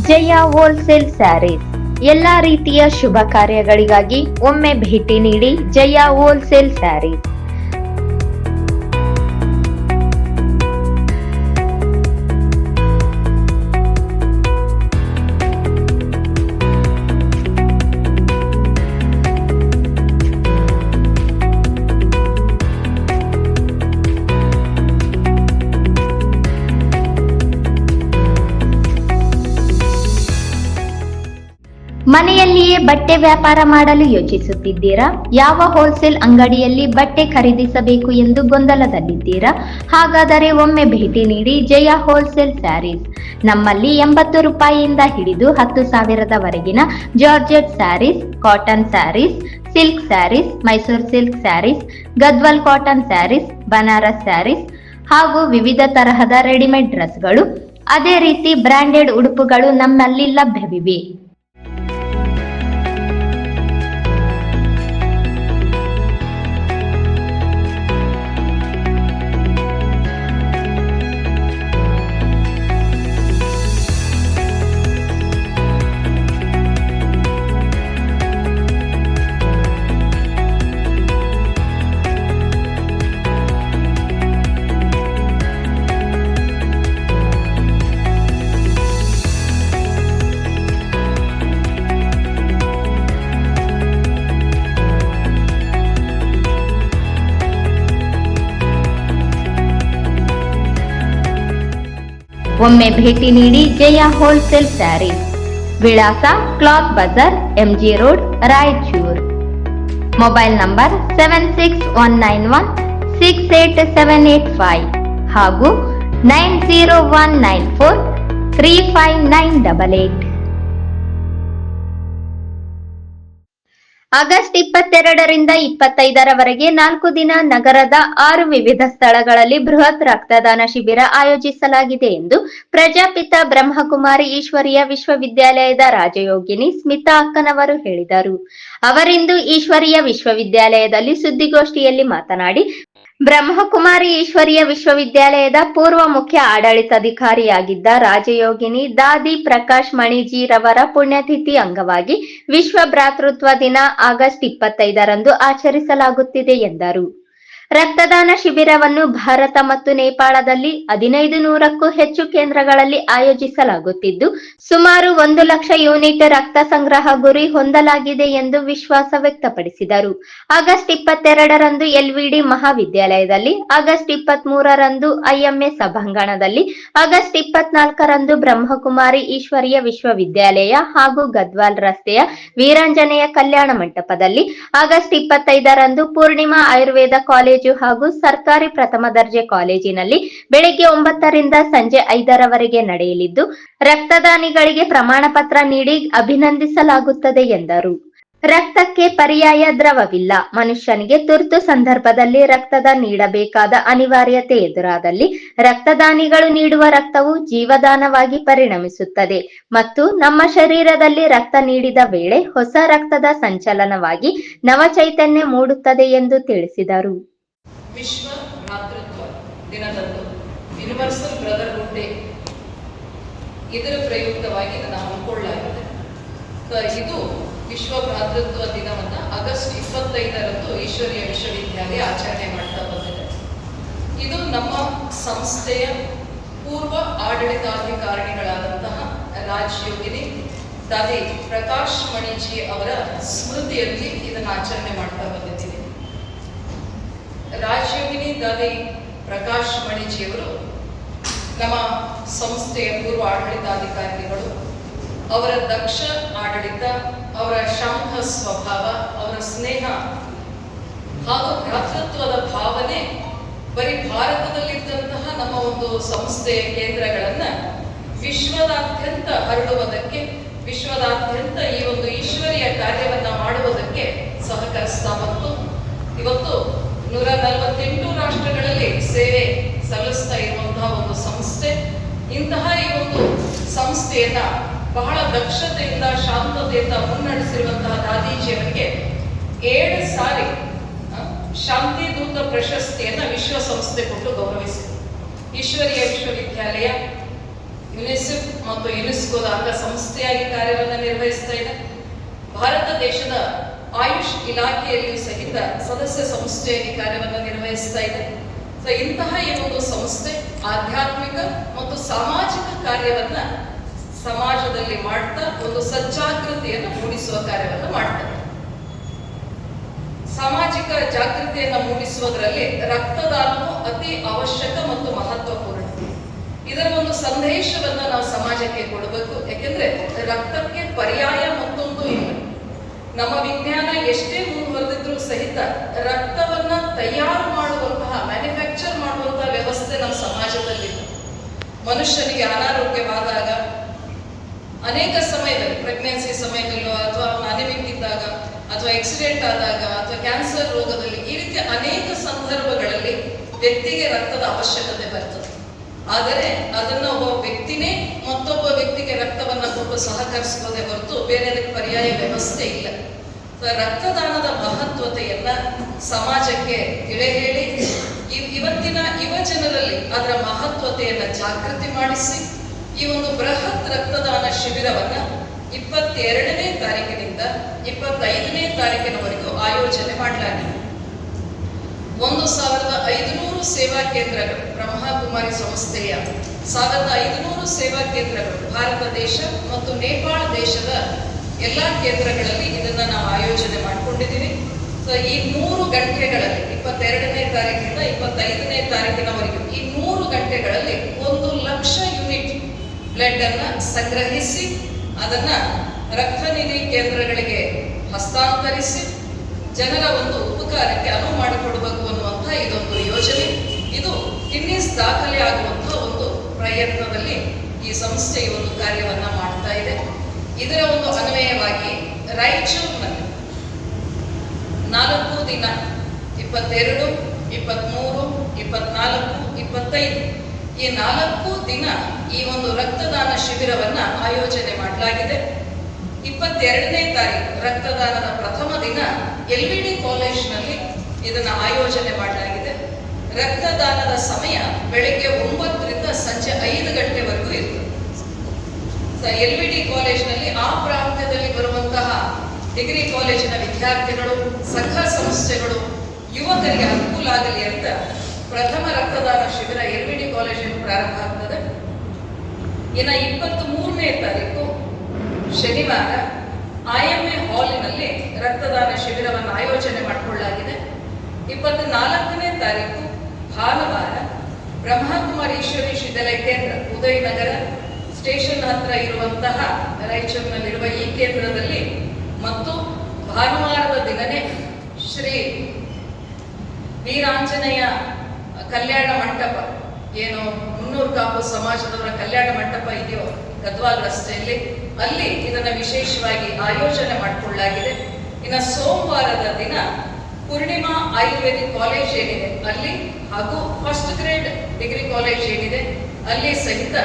ಜಯ wholesale saris ಎಲ್ಲಾ ರೀತಿಯ ಶುಭ ಕಾರ್ಯಗಳಿಗಾಗಿ ಒಮ್ಮೆ ಭೇಟಿ ನೀಡಿ ಜಯ ಹೋಲ್ಸೇಲ್ ಸ್ಯಾರೀಸ್. ಮನೆಯಲ್ಲಿಯೇ ಬಟ್ಟೆ ವ್ಯಾಪಾರ ಮಾಡಲು ಯೋಚಿಸುತ್ತಿದ್ದೀರಾ? ಯಾವ ಹೋಲ್ಸೇಲ್ ಅಂಗಡಿಯಲ್ಲಿ ಬಟ್ಟೆ ಖರೀದಿಸಬೇಕು ಎಂದು ಗೊಂದಲದಲ್ಲಿದ್ದೀರಾ? ಹಾಗಾದರೆ ಒಮ್ಮೆ ಭೇಟಿ ನೀಡಿ ಜಯ ಹೋಲ್ಸೇಲ್ ಸ್ಯಾರೀಸ್. ನಮ್ಮಲ್ಲಿ 80 ರೂಪಾಯಿಯಿಂದ ಹಿಡಿದು 10,000ವರೆಗಿನ georgette saris, cotton saris, silk saris, Mysore silk saris, Gadwal cotton saris, Banaras saris ಹಾಗೂ ವಿವಿಧ ತರಹದ ರೆಡಿಮೇಡ್ ಡ್ರೆಸ್ಗಳು, ಅದೇ ರೀತಿ ಬ್ರಾಂಡೆಡ್ ಉಡುಪುಗಳು ನಮ್ಮಲ್ಲಿ ಲಭ್ಯವಿವೆ. ಒಮ್ಮೆ ಭೇಟಿ ನೀಡಿ ಜಯ ಹೋಲ್ಸೇಲ್ ಸ್ಯಾರೀಸ್. ವಿಳಾಸ cloth Bazaar, MG road, Raichur. Mobile number 7619168785 ಹಾಗೂ 9019435988. ಆಗಸ್ಟ್ 22ರಿಂದ 25ರವರೆಗೆ 4 ದಿನ ನಗರದ 6 ವಿವಿಧ ಸ್ಥಳಗಳಲ್ಲಿ ಬೃಹತ್ ರಕ್ತದಾನ ಶಿಬಿರ ಆಯೋಜಿಸಲಾಗಿದೆ ಎಂದು ಪ್ರಜಾಪಿತ ಬ್ರಹ್ಮಕುಮಾರಿ ಈಶ್ವರೀಯ ವಿಶ್ವವಿದ್ಯಾಲಯದ ರಾಜಯೋಗಿನಿ ಸ್ಮಿತಾ ಅಕ್ಕನವರು ಹೇಳಿದರು. ಅವರಿಂದು ಈಶ್ವರೀಯ ವಿಶ್ವವಿದ್ಯಾಲಯದಲ್ಲಿ ಸುದ್ದಿಗೋಷ್ಠಿಯಲ್ಲಿ ಮಾತನಾಡಿ, ಬ್ರಹ್ಮಕುಮಾರಿ ಈಶ್ವರೀಯ ವಿಶ್ವವಿದ್ಯಾಲಯದ ಪೂರ್ವ ಮುಖ್ಯ ಆಡಳಿತಾಧಿಕಾರಿಯಾಗಿದ್ದ ರಾಜಯೋಗಿನಿ ದಾದಿ ಪ್ರಕಾಶ್ ಮಣಿಜೀರವರ ಪುಣ್ಯತಿಥಿ ಅಂಗವಾಗಿ ವಿಶ್ವ ಭ್ರಾತೃತ್ವ ದಿನ ಆಗಸ್ಟ್ 25ರಂದು ಆಚರಿಸಲಾಗುತ್ತಿದೆ ಎಂದರು. ರಕ್ತದಾನ ಶಿಬಿರವನ್ನು ಭಾರತ ಮತ್ತು ನೇಪಾಳದಲ್ಲಿ 1500ಕ್ಕೂ ಹೆಚ್ಚು ಕೇಂದ್ರಗಳಲ್ಲಿ ಆಯೋಜಿಸಲಾಗುತ್ತಿದ್ದು, ಸುಮಾರು 1 ಲಕ್ಷ ಯೂನಿಟ್ ರಕ್ತ ಸಂಗ್ರಹ ಗುರಿ ಹೊಂದಲಾಗಿದೆ ಎಂದು ವಿಶ್ವಾಸ ವ್ಯಕ್ತಪಡಿಸಿದರು. ಆಗಸ್ಟ್ 22ರಂದು LVD ಮಹಾವಿದ್ಯಾಲಯದಲ್ಲಿ, ಆಗಸ್ಟ್ 23ರಂದು IMA ಸಭಾಂಗಣದಲ್ಲಿ, ಆಗಸ್ಟ್ 24ರಂದು ಬ್ರಹ್ಮಕುಮಾರಿ ಈಶ್ವರೀಯ ವಿಶ್ವವಿದ್ಯಾಲಯ ಹಾಗೂ ಗದ್ವಾಲ್ ರಸ್ತೆಯ ವೀರಾಂಜನೇಯ ಕಲ್ಯಾಣ ಮಂಟಪದಲ್ಲಿ, ಆಗಸ್ಟ್ 25ರಂದು ಪೂರ್ಣಿಮಾ ಆಯುರ್ವೇದ ಕಾಲೇಜು ಹಾಗೂ ಸರ್ಕಾರಿ ಪ್ರಥಮ ದರ್ಜೆ ಕಾಲೇಜಿನಲ್ಲಿ ಬೆಳಗ್ಗೆ 9ರಿಂದ ಸಂಜೆ 5ರವರೆಗೆ ನಡೆಯಲಿದ್ದು, ರಕ್ತದಾನಿಗಳಿಗೆ ಪ್ರಮಾಣ ಪತ್ರ ನೀಡಿ ಅಭಿನಂದಿಸಲಾಗುತ್ತದೆ ಎಂದರು. ರಕ್ತಕ್ಕೆ ಪರ್ಯಾಯ ದ್ರವವಿಲ್ಲ. ಮನುಷ್ಯನಿಗೆ ತುರ್ತು ಸಂದರ್ಭದಲ್ಲಿ ರಕ್ತದ ನೀಡಬೇಕಾದ ಅನಿವಾರ್ಯತೆ ಎದುರಾದಲ್ಲಿ ರಕ್ತದಾನಿಗಳು ನೀಡುವ ರಕ್ತವು ಜೀವದಾನವಾಗಿ ಪರಿಣಮಿಸುತ್ತದೆ ಮತ್ತು ನಮ್ಮ ಶರೀರದಲ್ಲಿ ರಕ್ತ ನೀಡಿದ ವೇಳೆ ಹೊಸ ರಕ್ತದ ಸಂಚಲನವಾಗಿ ನವಚೈತನ್ಯ ಮೂಡುತ್ತದೆ ಎಂದು ತಿಳಿಸಿದರು. ವಿಶ್ವ ಭ್ರಾತೃತ್ವ ದಿನದಂದು ಯೂನಿವರ್ಸಲ್ ಬ್ರದರ್ಹುಡ್ ಡೇ ಇದರ ಪ್ರಯುಕ್ತವಾಗಿ ಇದನ್ನು ಹಮ್ಮಿಕೊಳ್ಳಲಾಗಿದೆ. ಇದು ವಿಶ್ವ ಭ್ರಾತೃತ್ವ ದಿನವನ್ನ ಆಗಸ್ಟ್ 25ರಂದು ಈಶ್ವರೀಯ ವಿಶ್ವವಿದ್ಯಾಲಯ ಆಚರಣೆ ಮಾಡ್ತಾ ಬಂದಿದೆ. ಇದು ನಮ್ಮ ಸಂಸ್ಥೆಯ ಪೂರ್ವ ಆಡಳಿತಾಧಿಕಾರಿಗಳಾದಂತಹ ರಾಜಯೋಗಿನಿ ದಾದಿ ಪ್ರಕಾಶ್ ಮಣಿಜಿ ಅವರ ಸ್ಮೃತಿಯಲ್ಲಿ ಇದನ್ನು ಆಚರಣೆ ಮಾಡ್ತಾ ಬಂದಿದ್ದೀವಿ. ರಾಜಯೋಗಿನಿ ದಾದಿ ಪ್ರಕಾಶ್ ಮಣಿಜಿಯವರು ನಮ್ಮ ಸಂಸ್ಥೆಯ ಪೂರ್ವ ಆಡಳಿತಾಧಿಕಾರಿಗಳು. ಅವರ ದಕ್ಷ ಆಡಳಿತ, ಅವರ ಶಾಂತ ಸ್ವಭಾವ, ಅವರ ಸ್ನೇಹ ಹಾಗೂ ಭ್ರಾತೃತ್ವದ ಭಾವನೆ ಬರೀ ಭಾರತದಲ್ಲಿದ್ದಂತಹ ನಮ್ಮ ಒಂದು ಸಂಸ್ಥೆಯ ಕೇಂದ್ರಗಳನ್ನ ವಿಶ್ವದಾದ್ಯಂತ ಹರಡುವುದಕ್ಕೆ, ವಿಶ್ವದಾದ್ಯಂತ ಈ ಒಂದು ಈಶ್ವರೀಯ ಕಾರ್ಯವನ್ನ ಮಾಡುವುದಕ್ಕೆ ಸಹಕರಿಸ್ತಾ ಬಂತು. ಇವತ್ತು 148 ರಾಷ್ಟ್ರಗಳಲ್ಲಿ ಸೇವೆ ಸಲ್ಲಿಸ್ತಾ ಇರುವಂತಹ ಒಂದು ಸಂಸ್ಥೆ. ಇಂತಹ ಈ ಒಂದು ಸಂಸ್ಥೆಯನ್ನ ಬಹಳ ದಕ್ಷತೆಯಿಂದ, ಶಾಂತತೆಯಿಂದ ಮುನ್ನಡೆಸಿರುವಂತಹ ದಾದೀಜಿಯವರಿಗೆ 7 ಸಾರಿ ಶಾಂತಿ ದೂತ ಪ್ರಶಸ್ತಿಯನ್ನ ವಿಶ್ವಸಂಸ್ಥೆ ಕೊಟ್ಟು ಗೌರವಿಸಿದೆ. ಈಶ್ವರೀಯ ವಿಶ್ವವಿದ್ಯಾಲಯ ಯುನಿಸೆಫ್ ಮತ್ತು ಯುನೆಸ್ಕೋದ ಅಂಗಸಂಸ್ಥೆಯಾಗಿ ಕಾರ್ಯವನ್ನು ನಿರ್ವಹಿಸ್ತಾ ಇದೆ. ಭಾರತ ದೇಶದ ಆಯುಷ್ ಇಲಾಖೆಯಲ್ಲಿಯೂ ಸಹಿತ ಸದಸ್ಯ ಸಂಸ್ಥೆಯಾಗಿ ಕಾರ್ಯವನ್ನು ನಿರ್ವಹಿಸ್ತಾ ಇದೆ. ಸೊ ಇಂತಹ ಈ ಒಂದು ಸಂಸ್ಥೆ ಆಧ್ಯಾತ್ಮಿಕ ಮತ್ತು ಸಾಮಾಜಿಕ ಕಾರ್ಯವನ್ನ ಸಮಾಜದಲ್ಲಿ ಮಾಡ್ತಾ ಒಂದು ಸಜ್ಜಾಗೃತಿಯನ್ನು ಮೂಡಿಸುವ ಕಾರ್ಯವನ್ನು ಮಾಡ್ತಾರೆ. ಸಾಮಾಜಿಕ ಜಾಗೃತಿಯನ್ನು ಮೂಡಿಸುವುದರಲ್ಲಿ ರಕ್ತದಾನವು ಅತಿ ಅವಶ್ಯಕ ಮತ್ತು ಮಹತ್ವಪೂರ್ಣ. ಇದರ ಒಂದು ಸಂದೇಶವನ್ನ ನಾವು ಸಮಾಜಕ್ಕೆ ಕೊಡಬೇಕು. ಯಾಕೆಂದ್ರೆ ರಕ್ತಕ್ಕೆ ಪರ್ಯಾಯ ಮತ್ತೊಂದು ಇಲ್ಲ. ನಮ್ಮ ವಿಜ್ಞಾನ ಎಷ್ಟೇ ಮುಂದುವರೆದಿದ್ರೂ ಸಹಿತ ರಕ್ತವನ್ನ ತಯಾರು ಮಾಡುವಂತಹ ಮ್ಯಾನುಫ್ಯಾಕ್ಚರ್ ಮಾಡುವಂತಹ ವ್ಯವಸ್ಥೆ ನಮ್ಮ ಸಮಾಜದಲ್ಲಿ ಮನುಷ್ಯನಿಗೆ ಅನಾರೋಗ್ಯವಾದಾಗ ಅನೇಕ ಸಮಯದಲ್ಲಿ ಪ್ರೆಗ್ನೆನ್ಸಿ ಸಮಯದಲ್ಲೋ ಅಥವಾ ಅನಿಮಿಕ್ ಇದ್ದಾಗ ಅಥವಾ ಆಕ್ಸಿಡೆಂಟ್ ಆದಾಗ ಅಥವಾ ಕ್ಯಾನ್ಸರ್ ರೋಗದಲ್ಲಿ ಈ ರೀತಿ ಅನೇಕ ಸಂದರ್ಭಗಳಲ್ಲಿ ವ್ಯಕ್ತಿಗೆ ರಕ್ತದ ಅವಶ್ಯಕತೆ ಬರ್ತದೆ. ಆದರೆ ಅದನ್ನ ಒಬ್ಬ ವ್ಯಕ್ತಿನೇ ಮತ್ತೊಬ್ಬ ವ್ಯಕ್ತಿಗೆ ರಕ್ತವನ್ನ ಕೊಟ್ಟು ಸಹಕರಿಸಬಹುದೇ ಹೊರತು ಬೇರೆ ಅದಕ್ಕೆ ಪರ್ಯಾಯ ವ್ಯವಸ್ಥೆ ಇಲ್ಲ. ರಕ್ತದಾನದ ಮಹತ್ವತೆಯನ್ನ ಸಮಾಜಕ್ಕೆ ತಿಳಿ ಹೇಳಿ ಇವತ್ತಿನ ಯುವ ಜನರಲ್ಲಿ ಅದರ ಮಹತ್ವತೆಯನ್ನ ಜಾಗೃತಿ ಮಾಡಿಸಿ ಈ ಒಂದು ಬೃಹತ್ ರಕ್ತದಾನ ಶಿಬಿರವನ್ನ 22ನೇ ತಾರೀಕಿನಿಂದ 25ನೇ ತಾರೀಕಿನವರೆಗೂ ಆಯೋಜನೆ ಮಾಡಲಾಗಿದೆ. 1500 ಸೇವಾ ಕೇಂದ್ರಗಳು, ಬ್ರಹ್ಮಕುಮಾರಿ ಸಂಸ್ಥೆಯ 1500 ಸೇವಾ ಕೇಂದ್ರಗಳು ಭಾರತ ದೇಶ ಮತ್ತು ನೇಪಾಳ ದೇಶದ ಎಲ್ಲ ಕೇಂದ್ರಗಳಲ್ಲಿ ಇದನ್ನ ನಾವು ಆಯೋಜನೆ ಮಾಡಿಕೊಂಡಿದ್ದೀವಿ. ಸೊ ಈ 100 ಗಂಟೆಗಳಲ್ಲಿ 22ನೇ ತಾರೀಕಿನಿಂದ 25ನೇ ತಾರೀಕಿನವರೆಗೂ ಈ 100 ಗಂಟೆಗಳಲ್ಲಿ 1 ಲಕ್ಷ ಯೂನಿಟ್ ಬ್ಲಡ್ ಅನ್ನ ಸಂಗ್ರಹಿಸಿ ಅದನ್ನ ರಕ್ತನಿಧಿ ಕೇಂದ್ರಗಳಿಗೆ ಹಸ್ತಾಂತರಿಸಿ ಜನರ ಒಂದು ಉಪಕಾರಕ್ಕೆ ಅನುವು ಮಾಡಿಕೊಡಬೇಕು ಅನ್ನುವಂತಹ ಇದೊಂದು ಯೋಜನೆ. ಇದು ಗಿನ್ನಿಸ್ ದಾಖಲೆ ಆಗುವಂತಹ ಒಂದು ಪ್ರಯತ್ನದಲ್ಲಿ ಈ ಸಂಸ್ಥೆ ಈ ಒಂದು ಕಾರ್ಯವನ್ನ ಮಾಡ್ತಾ ಇದೆ. ಇದರ ಒಂದು ಅನ್ವಯವಾಗಿ ರಾಯಚೂರಿನಲ್ಲಿ 4 ದಿನ 22, 23, 24, 25 ಈ 4 ದಿನ ಈ ಒಂದು ರಕ್ತದಾನ ಶಿಬಿರವನ್ನ ಆಯೋಜನೆ ಮಾಡಲಾಗಿದೆ. 22ನೇ ತಾರೀಕು ರಕ್ತದಾನದ ಪ್ರಥಮ ದಿನ LVD ಕಾಲೇಜಿನಲ್ಲಿ ಇದನ್ನ ಆಯೋಜನೆ ಮಾಡಲಾಗಿದೆ. ರಕ್ತದಾನದ ಸಮಯ ಬೆಳಿಗ್ಗೆ 9ರಿಂದ ಸಂಜೆ 5 ಗಂಟೆವರೆಗೂ ಇರ್ತದೆ. LVD ಕಾಲೇಜಿನಲ್ಲಿ ಆ ಪ್ರಾಂತ್ಯದಲ್ಲಿ ಬರುವಂತಹ ಡಿಗ್ರಿ ಕಾಲೇಜಿನ ವಿದ್ಯಾರ್ಥಿಗಳು, ಸಂಘ ಸಂಸ್ಥೆಗಳು, ಯುವಕರಿಗೆ ಅನುಕೂಲ ಆಗಲಿ ಅಂತ ಪ್ರಥಮ ರಕ್ತದಾನ ಶಿಬಿರ LVD ಕಾಲೇಜಿನಲ್ಲಿ ಪ್ರಾರಂಭ ಆಗ್ತದೆ. ಇನ್ನು 23ನೇ ತಾರೀಕು ಶನಿವಾರ IMA ಹಾಲಿನಲ್ಲಿ ರಕ್ತದಾನ ಶಿಬಿರವನ್ನು ಆಯೋಜನೆ ಮಾಡಿಕೊಳ್ಳಲಾಗಿದೆ. 24ನೇ ತಾರೀಕು ಭಾನುವಾರ ಬ್ರಹ್ಮಕುಮಾರಿ ಈಶ್ವರಿ ವಿಶ್ವವಿದ್ಯಾಲಯ ಕೇಂದ್ರ ಉದಯನಗರ ಸ್ಟೇಷನ್ ಹತ್ರ ಇರುವಂತಹ ರಾಯಚೂರಿನಲ್ಲಿರುವ ಈ ಕೇಂದ್ರದಲ್ಲಿ ಮತ್ತು ಭಾನುವಾರದ ದಿನನೇ ಶ್ರೀ ವೀರಾಂಜನೇಯ ಕಲ್ಯಾಣ ಮಂಟಪ, ಏನು ಮುನ್ನೂರು ಕಾಪು ಸಮಾಜದವರ ಕಲ್ಯಾಣ ಮಂಟಪ ಇದೆಯೋ ಗದ್ವಾಲ್ ರಸ್ತೆಯಲ್ಲಿ, ಅಲ್ಲಿ ಇದನ್ನ ವಿಶೇಷವಾಗಿ ಆಯೋಜನೆ ಮಾಡಿಕೊಳ್ಳಲಾಗಿದೆ. ಇನ್ನು ಸೋಮವಾರದ ದಿನ ಪೂರ್ಣಿಮಾ ಆಯುರ್ವೇದಿಕ್ ಕಾಲೇಜ್ ಏನಿದೆ ಅಲ್ಲಿ ಹಾಗೂ ಫಸ್ಟ್ ಗ್ರೇಡ್ ಡಿಗ್ರಿ ಕಾಲೇಜ್ ಏನಿದೆ ಅಲ್ಲಿ ಸಹಿತ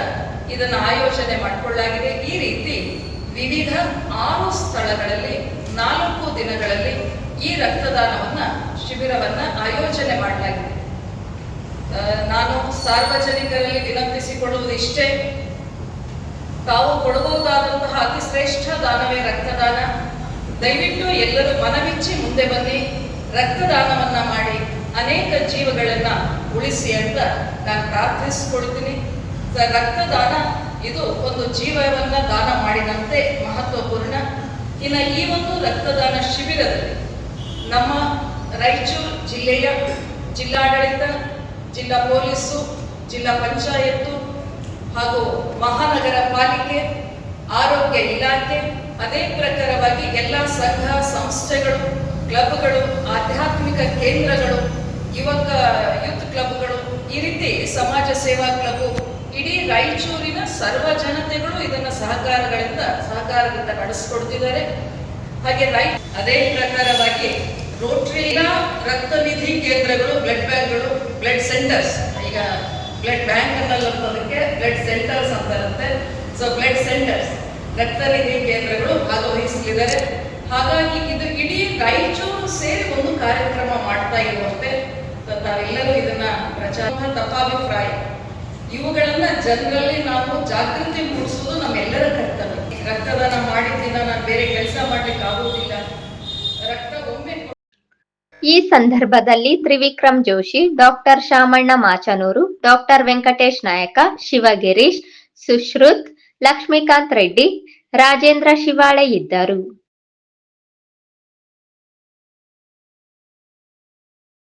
ಇದನ್ನು ಆಯೋಜನೆ ಮಾಡಿಕೊಳ್ಳಲಾಗಿದೆ. ಈ ರೀತಿ ವಿವಿಧ 6 ಸ್ಥಳಗಳಲ್ಲಿ 4 ದಿನಗಳಲ್ಲಿ ಈ ರಕ್ತದಾನವನ್ನ ಶಿಬಿರವನ್ನ ಆಯೋಜನೆ ಮಾಡಲಾಗಿದೆ. ನಾನು ಸಾರ್ವಜನಿಕರಲ್ಲಿ ವಿನಂತಿಸಿಕೊಳ್ಳುವುದು ಇಷ್ಟೇ, ತಾವು ಕೊಡಬಹುದಾದಂತಹ ಅತಿ ಶ್ರೇಷ್ಠ ದಾನವೇ ರಕ್ತದಾನ. ದಯವಿಟ್ಟು ಎಲ್ಲರೂ ಮನವಿಚ್ಚಿ ಮುಂದೆ ಬನ್ನಿ, ರಕ್ತದಾನವನ್ನ ಮಾಡಿ ಅನೇಕ ಜೀವಗಳನ್ನ ಉಳಿಸಿ ಅಂತ ನಾನು ಪ್ರಾರ್ಥಿಸಿಕೊಳ್ತೀನಿ. ರಕ್ತದಾನ ಇದು ಒಂದು ಜೀವವನ್ನ ದಾನ ಮಾಡಿದಂತೆ ಮಹತ್ವಪೂರ್ಣ. ಇನ್ನು ಈ ಒಂದು ರಕ್ತದಾನ ಶಿಬಿರದಲ್ಲಿ ನಮ್ಮ ರಾಯಚೂರು ಜಿಲ್ಲೆಯ ಜಿಲ್ಲಾಡಳಿತ, ಜಿಲ್ಲಾ ಪೊಲೀಸು, ಜಿಲ್ಲಾ ಪಂಚಾಯತ್ತು ಹಾಗೂ ಮಹಾನಗರ ಪಾಲಿಕೆ, ಆರೋಗ್ಯ ಇಲಾಖೆ, ಅದೇ ಪ್ರಕಾರವಾಗಿ ಎಲ್ಲ ಸಂಘ ಸಂಸ್ಥೆಗಳು, ಕ್ಲಬ್ಗಳು, ಆಧ್ಯಾತ್ಮಿಕ ಕೇಂದ್ರಗಳು, ಯೂತ್ ಕ್ಲಬ್ಗಳು, ಈ ರೀತಿ ಸಮಾಜ ಸೇವಾ ಕ್ಲಬ್, ಇಡೀ ರಾಯಚೂರಿನ ಸರ್ವ ಜನತೆಗಳು ಇದನ್ನ ಸಹಕಾರದಿಂದ ನಡೆಸಿಕೊಡ್ತಿದ್ದಾರೆ. ಹಾಗೆ ಅದೇ ಪ್ರಕಾರವಾಗಿ ರೋಟರಿ ರಕ್ತ ನಿಧಿ ಕೇಂದ್ರಗಳು, ಬ್ಲಡ್ ಬ್ಯಾಂಕ್ಗಳು, ಬ್ಲಡ್ ಸೆಂಟರ್ಸ್, ಈಗ ಬ್ಲಡ್ ಬ್ಯಾಂಕ್ ಅನ್ನೋದಕ್ಕೆ ಬ್ಲಡ್ ಸೆಂಟರ್ಸ್ ಅಂತಾರಂತೆ. ಸೊ ಬ್ಲಡ್ ಸೆಂಟರ್ಸ್, ರಕ್ತ ನಿಧಿ ಕೇಂದ್ರಗಳು ಭಾಗವಹಿಸಲಿದ್ದಾರೆ. ಹಾಗಾಗಿ ಇದು ಇಡೀ ರಾಯಚೂರು ಸೇರಿ ಒಂದು ಕಾರ್ಯಕ್ರಮ ಮಾಡ್ತಾ ಇರುವಂತೆ ತಾವೆಲ್ಲರೂ ಇದನ್ನ ಪ್ರಚಾರ ತಪ್ಪಾಭಿಪ್ರಾಯ ಇವುಗಳನ್ನ ಜನರಲ್ಲಿ ನಾವು ಜಾಗೃತಿ ಮೂಡಿಸುವುದು ನಮ್ಮೆಲ್ಲರ ಕರ್ತವ್ಯ. ರಕ್ತದಾನ ಮಾಡಿದ್ದಿನ ನಾನು ಬೇರೆ ಕೆಲಸ ಮಾಡ್ಲಿಕ್ಕೆ ಆಗುವುದಿಲ್ಲ. ರಕ್ತ ಒಮ್ಮೆ ಈ ಸಂದರ್ಭದಲ್ಲಿ ತ್ರಿವಿಕ್ರಮ್ ಜೋಶಿ, ಡಾಕ್ಟರ್ ಶಾಮಣ್ಣ ಮಾಚನೂರು, ಡಾಕ್ಟರ್ ವೆಂಕಟೇಶ್ ನಾಯಕ, ಶಿವಗಿರೀಶ್, ಸುಶ್ರುತ್, ಲಕ್ಷ್ಮೀಕಾಂತ್ ರೆಡ್ಡಿ, ರಾಜೇಂದ್ರ ಶಿವಾಳೆ ಇದ್ದರು.